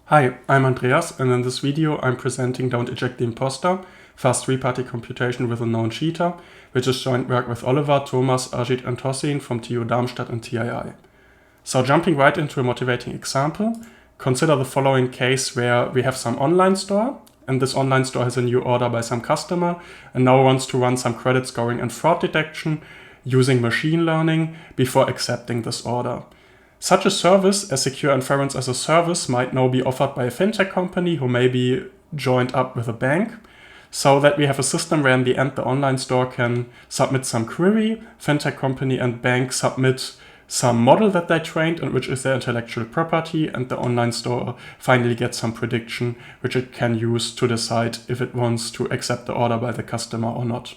Hi, I'm Andreas, and in this video I'm presenting Don't Eject the Impostor, fast three-party computation with a known cheater, which is joint work with Oliver, Thomas, Ajit and Tosin from TU Darmstadt and TII. So jumping right into a motivating example, consider the following case where we have some online store, and this online store has a new order by some customer and now wants to run some credit scoring and fraud detection using machine learning before accepting this order. Such a service as secure inference as a service might now be offered by a fintech company who may be joined up with a bank, so that we have a system where in the end the online store can submit some query, fintech company and bank submit some model that they trained and which is their intellectual property, and the online store finally gets some prediction which it can use to decide if it wants to accept the order by the customer or not.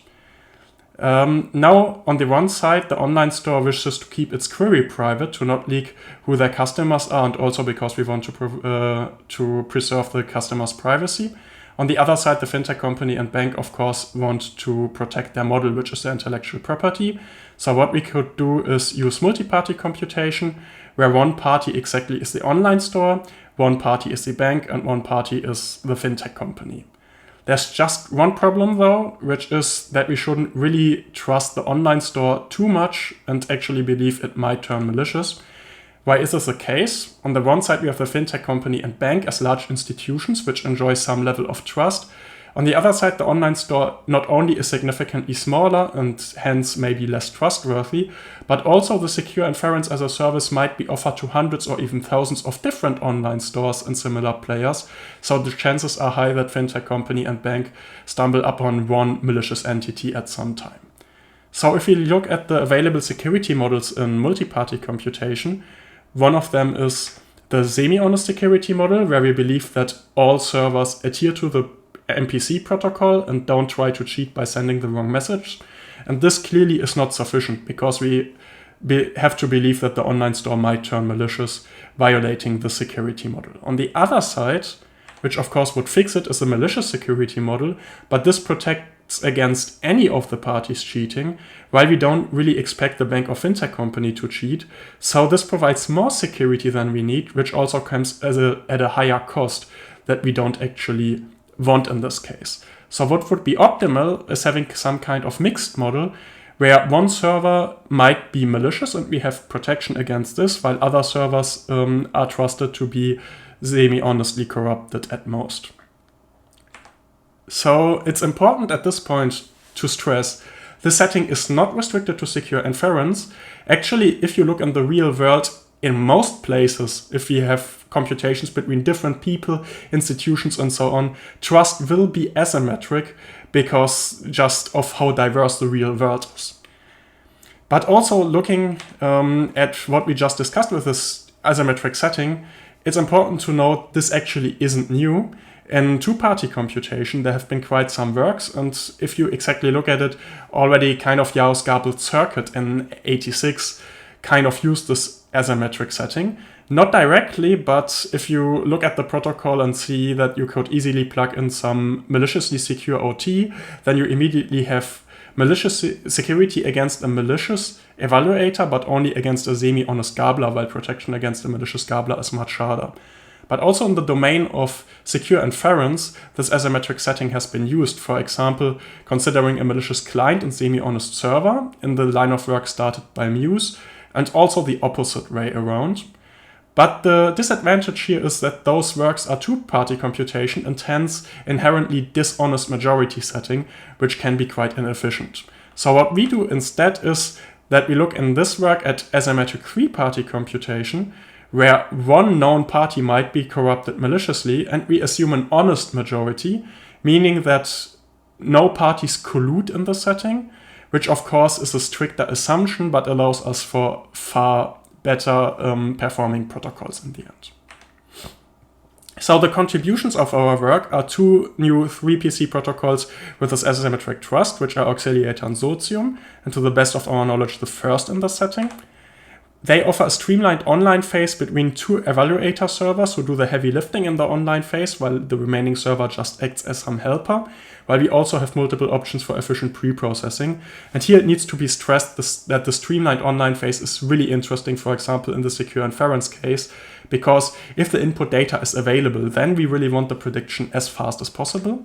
Now, on the one side, the online store wishes to keep its query private to not leak who their customers are, and also because we want to preserve the customer's privacy. On the other side, the fintech company and bank, of course, want to protect their model, which is their intellectual property. So what we could do is use multi-party computation, where one party exactly is the online store, one party is the bank, and one party is the fintech company. There's just one problem though, which is that we shouldn't really trust the online store too much and actually believe it might turn malicious. Why is this the case? On the one side, we have the fintech company and bank as large institutions which enjoy some level of trust. On the other side, the online store not only is significantly smaller and hence maybe less trustworthy, but also the secure inference as a service might be offered to hundreds or even thousands of different online stores and similar players. So the chances are high that fintech company and bank stumble upon one malicious entity at some time. So if we look at the available security models in multi-party computation, one of them is the semi-honest security model, where we believe that all servers adhere to the MPC protocol and don't try to cheat by sending the wrong message. And this clearly is not sufficient because we have to believe that the online store might turn malicious, violating the security model. On the other side, which of course would fix it, is a malicious security model, but this protects against any of the parties cheating, while we don't really expect the bank or fintech company to cheat. So this provides more security than we need, which also comes at a higher cost that we don't actually want in this case. So what would be optimal is having some kind of mixed model where one server might be malicious and we have protection against this, while other servers are trusted to be semi-honestly corrupted at most. So it's important at this point to stress this setting is not restricted to secure inference. Actually, if you look in the real world, in most places, if we have computations between different people, institutions, and so on, trust will be asymmetric because just of how diverse the real world is. But also looking at what we just discussed with this asymmetric setting, it's important to note this actually isn't new. In two-party computation, there have been quite some works, and if you exactly look at it, already kind of Gauss-Gabel's circuit in '86 kind of used this asymmetric setting. Not directly, but if you look at the protocol and see that you could easily plug in some maliciously secure OT, then you immediately have malicious security against a malicious evaluator, but only against a semi-honest gabler, while protection against a malicious gabler is much harder. But also in the domain of secure inference, this asymmetric setting has been used. For example, considering a malicious client and semi-honest server in the line of work started by Muse, and also the opposite way around. But the disadvantage here is that those works are two-party computation and hence inherently dishonest majority setting, which can be quite inefficient. So what we do instead is that we look in this work at asymmetric three-party computation, where one known party might be corrupted maliciously, and we assume an honest majority, meaning that no parties collude in the setting, which of course is a stricter assumption, but allows us for far better performing protocols in the end. So the contributions of our work are two new 3PC protocols with this asymmetric trust, which are Auxiliator and Socium, and to the best of our knowledge, the first in the setting. They offer a streamlined online phase between two evaluator servers who do the heavy lifting in the online phase, while the remaining server just acts as some helper, while we also have multiple options for efficient pre-processing. And here it needs to be stressed that the streamlined online phase is really interesting, for example, in the secure inference case, because if the input data is available, then we really want the prediction as fast as possible.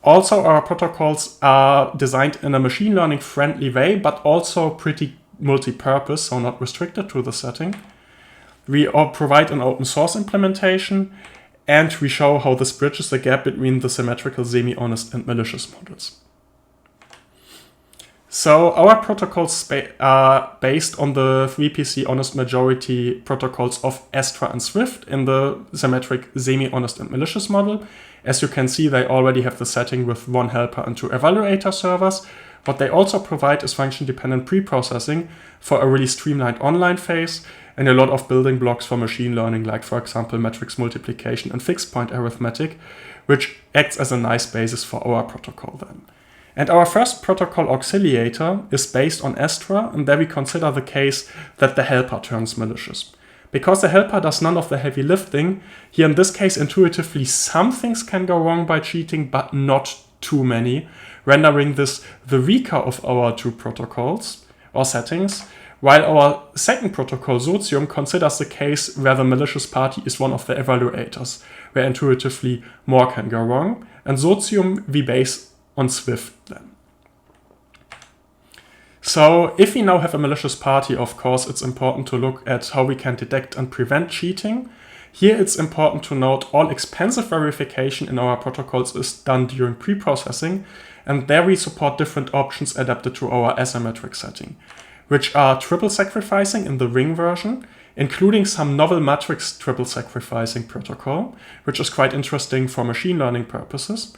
Also, our protocols are designed in a machine learning friendly way, but also pretty multi-purpose, so not restricted to the setting. We provide an open source implementation, and we show how this bridges the gap between the symmetrical, semi-honest, and malicious models. So our protocols are based on the 3PC honest majority protocols of Astra and Swift in the symmetric, semi-honest, and malicious model. As you can see, they already have the setting with 1 helper and 2 evaluator servers. What they also provide is function-dependent pre-processing for a really streamlined online phase and a lot of building blocks for machine learning, like, for example, matrix multiplication and fixed-point arithmetic, which acts as a nice basis for our protocol then. And our first protocol auxiliator is based on Astra, and there we consider the case that the helper turns malicious. Because the helper does none of the heavy lifting, here in this case intuitively some things can go wrong by cheating, but not too many, rendering this the weaker of our 2 protocols or settings, while our second protocol, Sozium, considers the case where the malicious party is one of the evaluators, where intuitively more can go wrong, and Sozium we base on Swift then. So if we now have a malicious party, of course, it's important to look at how we can detect and prevent cheating. Here it's important to note all expensive verification in our protocols is done during pre-processing, and there we support different options adapted to our asymmetric setting, which are triple sacrificing in the ring version, including some novel matrix triple sacrificing protocol, which is quite interesting for machine learning purposes,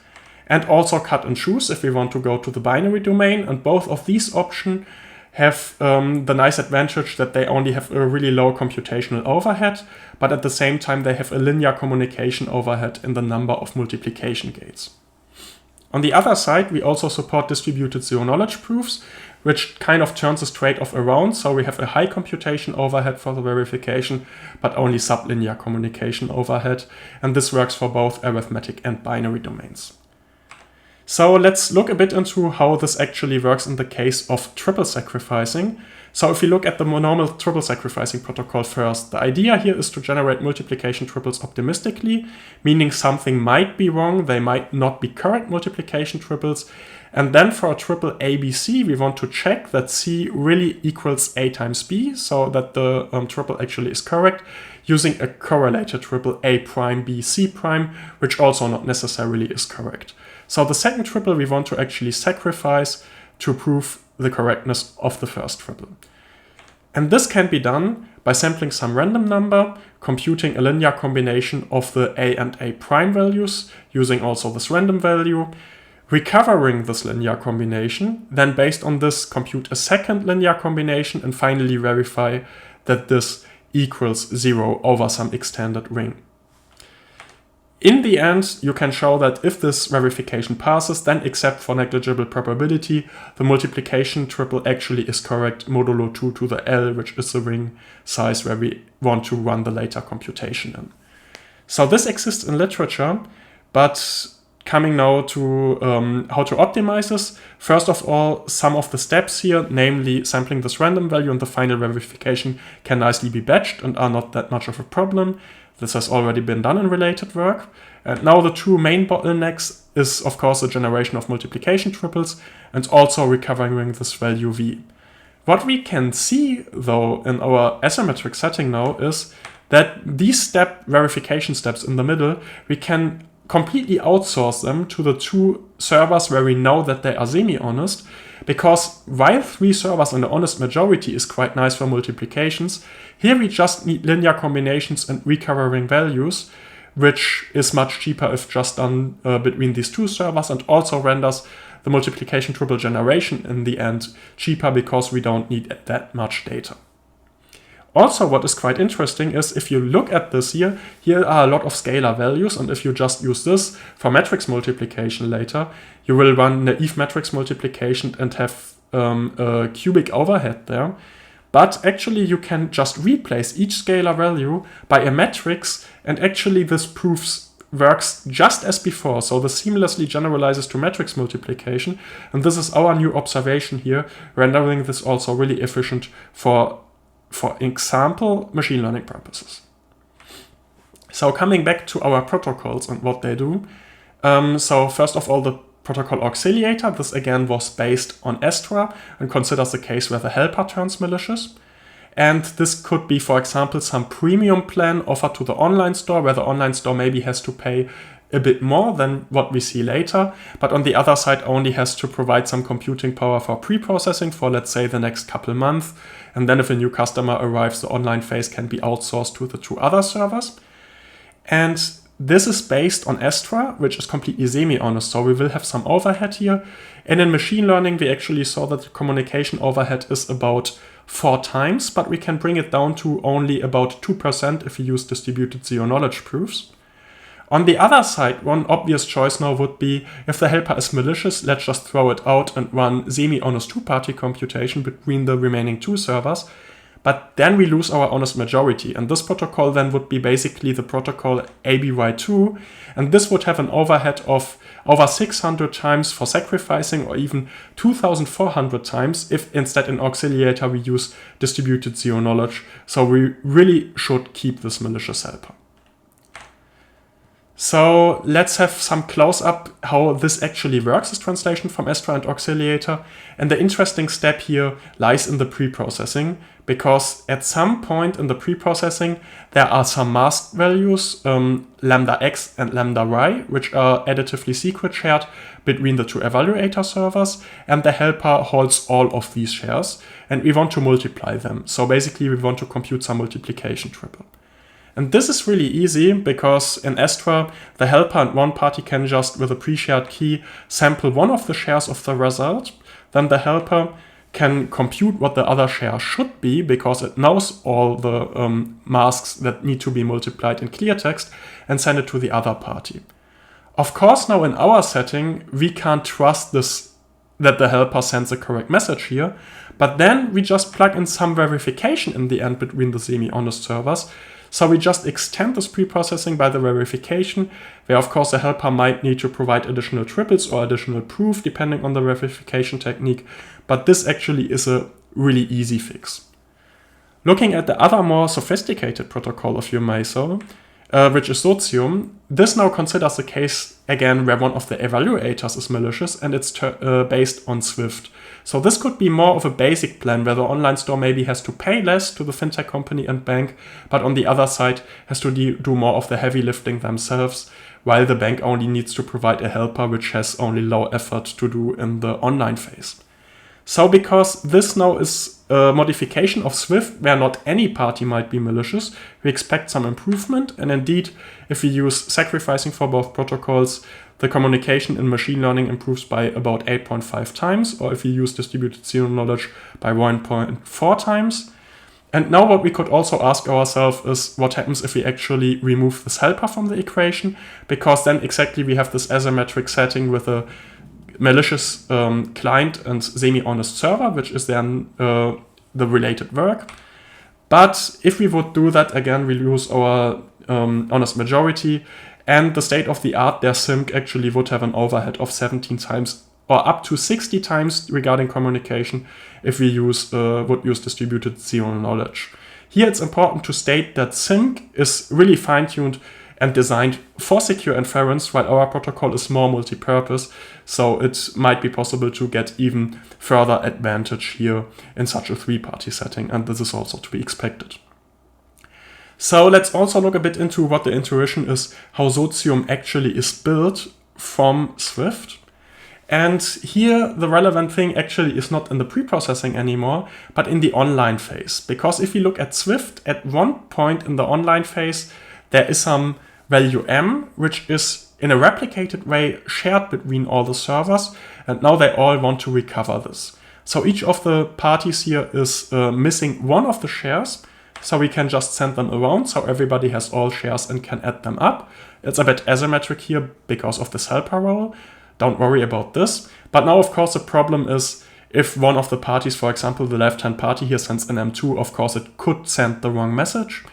and also cut and choose if we want to go to the binary domain. And both of these options have the nice advantage that they only have a really low computational overhead, but at the same time they have a linear communication overhead in the number of multiplication gates. On the other side, we also support distributed zero-knowledge proofs, which kind of turns this trade-off around, so we have a high computation overhead for the verification, but only sublinear communication overhead, and this works for both arithmetic and binary domains. So let's look a bit into how this actually works in the case of triple sacrificing. So if we look at the normal triple sacrificing protocol first, the idea here is to generate multiplication triples optimistically, meaning something might be wrong, they might not be correct multiplication triples. And then for a triple ABC, we want to check that C really equals A times B, so that the triple actually is correct, using a correlated triple A prime B C prime, which also not necessarily is correct. So the second triple we want to actually sacrifice to prove the correctness of the first triple. And this can be done by sampling some random number, computing a linear combination of the A and A prime values, using also this random value, recovering this linear combination, then based on this compute a second linear combination, and finally verify that this equals 0 over some extended ring. In the end, you can show that if this verification passes, then except for negligible probability, the multiplication triple actually is correct modulo 2 to the L, which is the ring size where we want to run the later computation in. So this exists in literature, but coming now to how to optimize this. First of all, some of the steps here, namely sampling this random value and the final verification, can nicely be batched and are not that much of a problem. This has already been done in related work. And now the two main bottlenecks is, of course, the generation of multiplication triples and also recovering this value V. What we can see, though, in our asymmetric setting now is that these verification steps in the middle, we can completely outsource them to the 2 servers where we know that they are semi-honest, because while 3 servers and the honest majority is quite nice for multiplications, here we just need linear combinations and recovering values, which is much cheaper if just done between these 2 servers, and also renders the multiplication triple generation in the end cheaper because we don't need that much data. Also, what is quite interesting is if you look at this here are a lot of scalar values, and if you just use this for matrix multiplication later, you will run naive matrix multiplication and have a cubic overhead there. But actually you can just replace each scalar value by a matrix, and actually this proves works just as before, so this seamlessly generalizes to matrix multiplication, and this is our new observation here, rendering this also really efficient for example, machine learning purposes. So coming back to our protocols and what they do. So first of all, the protocol auxiliator, this again was based on Astra and considers the case where the helper turns malicious. And this could be, for example, some premium plan offered to the online store, where the online store maybe has to pay a bit more than what we see later, but on the other side only has to provide some computing power for pre-processing for, let's say, the next couple months. And then if a new customer arrives, the online phase can be outsourced to the two other servers. And this is based on Astra, which is completely semi-honest, so we will have some overhead here. And in machine learning, we actually saw that the communication overhead is about 4 times, but we can bring it down to only about 2% if we use distributed zero-knowledge proofs. On the other side, one obvious choice now would be, if the helper is malicious, let's just throw it out and run semi-honest two-party computation between the remaining 2 servers. But then we lose our honest majority. And this protocol then would be basically the protocol ABY2. And this would have an overhead of over 600 times for sacrificing, or even 2,400 times if instead in auxiliator we use distributed zero knowledge. So we really should keep this malicious helper. So let's have some close-up how this actually works, this translation from Astra and auxiliator. And the interesting step here lies in the pre-processing, because at some point in the pre-processing there are some masked values, lambda x and lambda y, which are additively secret shared between the 2 evaluator servers, and the helper holds all of these shares, and we want to multiply them. So basically we want to compute some multiplication triple. And this is really easy, because in Astra, the helper and one party can just, with a pre-shared key, sample one of the shares of the result. Then the helper can compute what the other share should be, because it knows all the masks that need to be multiplied in clear text, and send it to the other party. Of course, now in our setting, we can't trust this, that the helper sends the correct message here, but then we just plug in some verification in the end between the semi-honest servers. So we just extend this pre-processing by the verification, where of course the helper might need to provide additional triples or additional proof depending on the verification technique, but this actually is a really easy fix. Looking at the other more sophisticated protocol of your meso, which is Socium, this now considers the case again where one of the evaluators is malicious, and it's based on Swift. So this could be more of a basic plan where the online store maybe has to pay less to the fintech company and bank, but on the other side has to do more of the heavy lifting themselves, while the bank only needs to provide a helper which has only low effort to do in the online phase. So because this now is a modification of Swift where not any party might be malicious, we expect some improvement. And indeed, if we use sacrificing for both protocols, the communication in machine learning improves by about 8.5 times, or if we use distributed zero knowledge, by 1.4 times. And now what we could also ask ourselves is what happens if we actually remove this helper from the equation, because then exactly we have this asymmetric setting with a malicious client and semi-honest server, which is then the related work. But if we would do that, again, we lose our honest majority, and the state of the art, their SIMC actually would have an overhead of 17 times or up to 60 times regarding communication if we would use distributed zero knowledge. Here it's important to state that SIMC is really fine-tuned and designed for secure inference, while our protocol is more multi-purpose, so it might be possible to get even further advantage here in such a 3-party setting, and this is also to be expected. So let's also look a bit into what the intuition is, how Socium actually is built from Swift. And here the relevant thing actually is not in the pre-processing anymore, but in the online phase. Because if you look at Swift, at one point in the online phase, there is some value m, which is in a replicated way shared between all the servers, and now they all want to recover this. So each of the parties here is missing one of the shares, so we can just send them around, so everybody has all shares and can add them up. It's a bit asymmetric here because of this helper role. Don't worry about this. But now, of course, the problem is if one of the parties, for example, the left-hand party here sends an M2, of course, it could send the wrong message.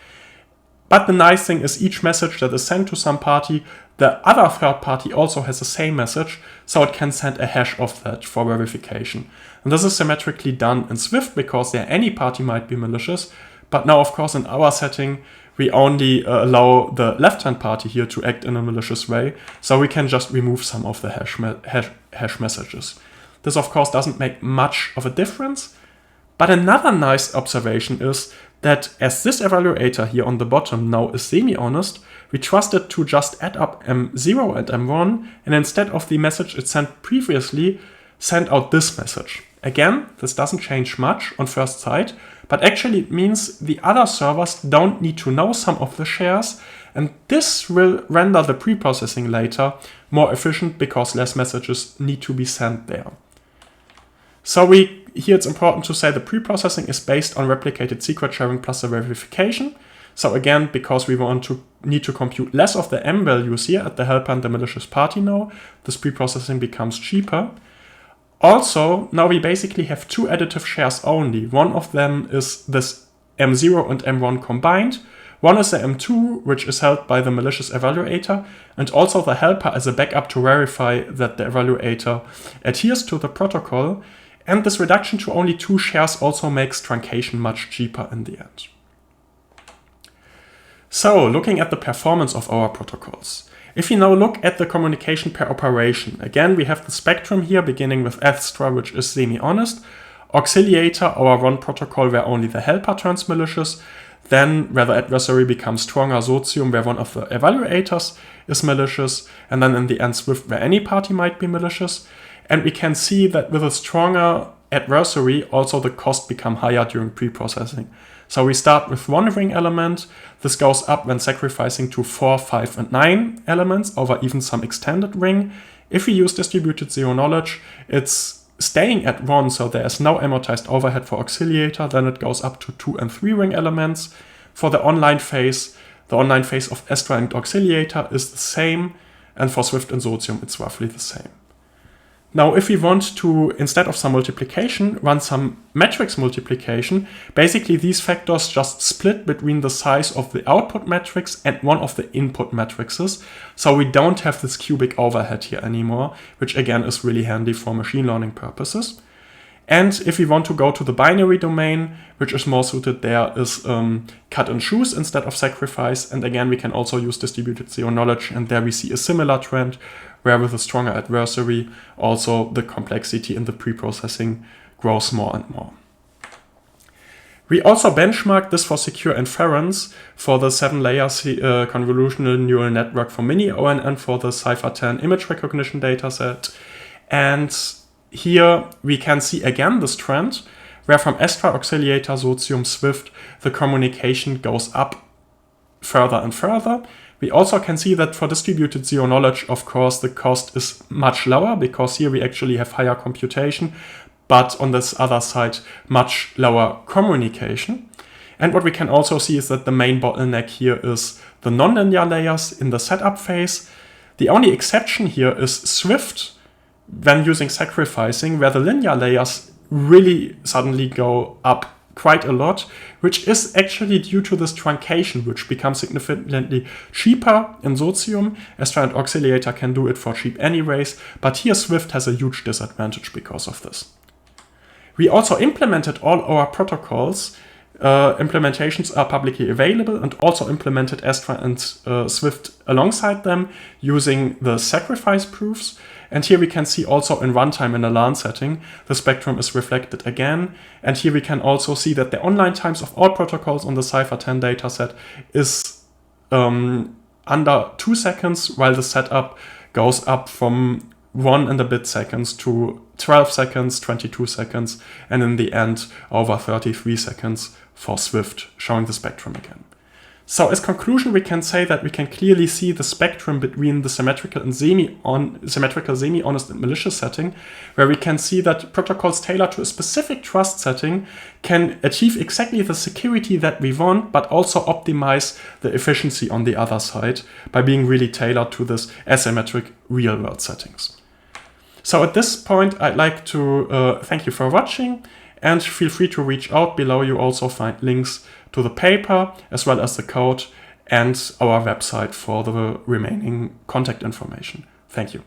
But the nice thing is each message that is sent to some party, the other third party also has the same message, so it can send a hash of that for verification. And this is symmetrically done in Swift because there any party might be malicious. But now, of course, in our setting, we only allow the left-hand party here to act in a malicious way, so we can just remove some of the hash messages. This, of course, doesn't make much of a difference, but another nice observation is that as this evaluator here on the bottom now is semi-honest, we trust it to just add up M0 and M1, and instead of the message it sent previously, send out this message. Again, this doesn't change much on first sight, but actually it means the other servers don't need to know some of the shares, and this will render the pre-processing later more efficient because less messages need to be sent there. So here it's important to say the pre-processing is based on replicated secret sharing plus the verification. So again, because we need to compute less of the M values here at the helper and the malicious party now, this pre-processing becomes cheaper. Also, now we basically have two additive shares only. One of them is this M0 and M1 combined. One is the M2, which is held by the malicious evaluator, and also the helper as a backup to verify that the evaluator adheres to the protocol. And this reduction to only two shares also makes truncation much cheaper in the end. So, looking at the performance of our protocols. If we now look at the communication per operation, again we have the spectrum here beginning with Astra, which is semi-honest, Auxiliator, our RON protocol where only the helper turns malicious, then where the adversary becomes stronger, Sozium, where one of the evaluators is malicious, and then in the end Swift, where any party might be malicious. And we can see that with a stronger adversary, also the cost become higher during pre-processing. So we start with one ring element. This goes up when sacrificing to 4, 5, and 9 elements over even some extended ring. If we use distributed zero knowledge, it's staying at 1, so there is no amortized overhead for Auxiliator. Then it goes up to 2 and 3 ring elements. For the online phase of Astra and Auxiliator is the same, and for Swift and Sozium it's roughly the same. Now, if we want to, instead of some multiplication, run some matrix multiplication, basically these factors just split between the size of the output matrix and one of the input matrices. So we don't have this cubic overhead here anymore, which again is really handy for machine learning purposes. And if we want to go to the binary domain, which is more suited there, is cut and choose instead of sacrifice. And again, we can also use distributed zero knowledge, and there we see a similar trend, where with a stronger adversary, also the complexity in the pre-processing grows more and more. We also benchmarked this for secure inference for the 7-layer convolutional neural network for Mini-ONN for the Cypher-10 image recognition dataset. And here we can see again this trend, where from Astra, Auxiliator, Sozium, Swift, the communication goes up further and further. We also can see that for distributed zero knowledge, of course, the cost is much lower because here we actually have higher computation, but on this other side, much lower communication. And what we can also see is that the main bottleneck here is the nonlinear layers in the setup phase. The only exception here is Swift when using sacrificing, where the linear layers really suddenly go up quite a lot, which is actually due to this truncation, which becomes significantly cheaper in Sozium. Astra and Auxiliator can do it for cheap anyways, but here Swift has a huge disadvantage because of this. We also implemented all our protocols. Implementations are publicly available, and also implemented Astra and Swift alongside them using the sacrifice proofs. And here we can see also in runtime in a LAN setting, the spectrum is reflected again. And here we can also see that the online times of all protocols on the Cypher-10 dataset is under 2 seconds, while the setup goes up from 1 and a bit seconds to 12 seconds, 22 seconds, and in the end over 33 seconds for Swift, showing the spectrum again. So as conclusion, we can say that we can clearly see the spectrum between the symmetrical and semi-honest and malicious setting, where we can see that protocols tailored to a specific trust setting can achieve exactly the security that we want, but also optimize the efficiency on the other side by being really tailored to this asymmetric real-world settings. So at this point, I'd like to thank you for watching, and feel free to reach out. Below you also find links to the paper, as well as the code and our website for the remaining contact information. Thank you.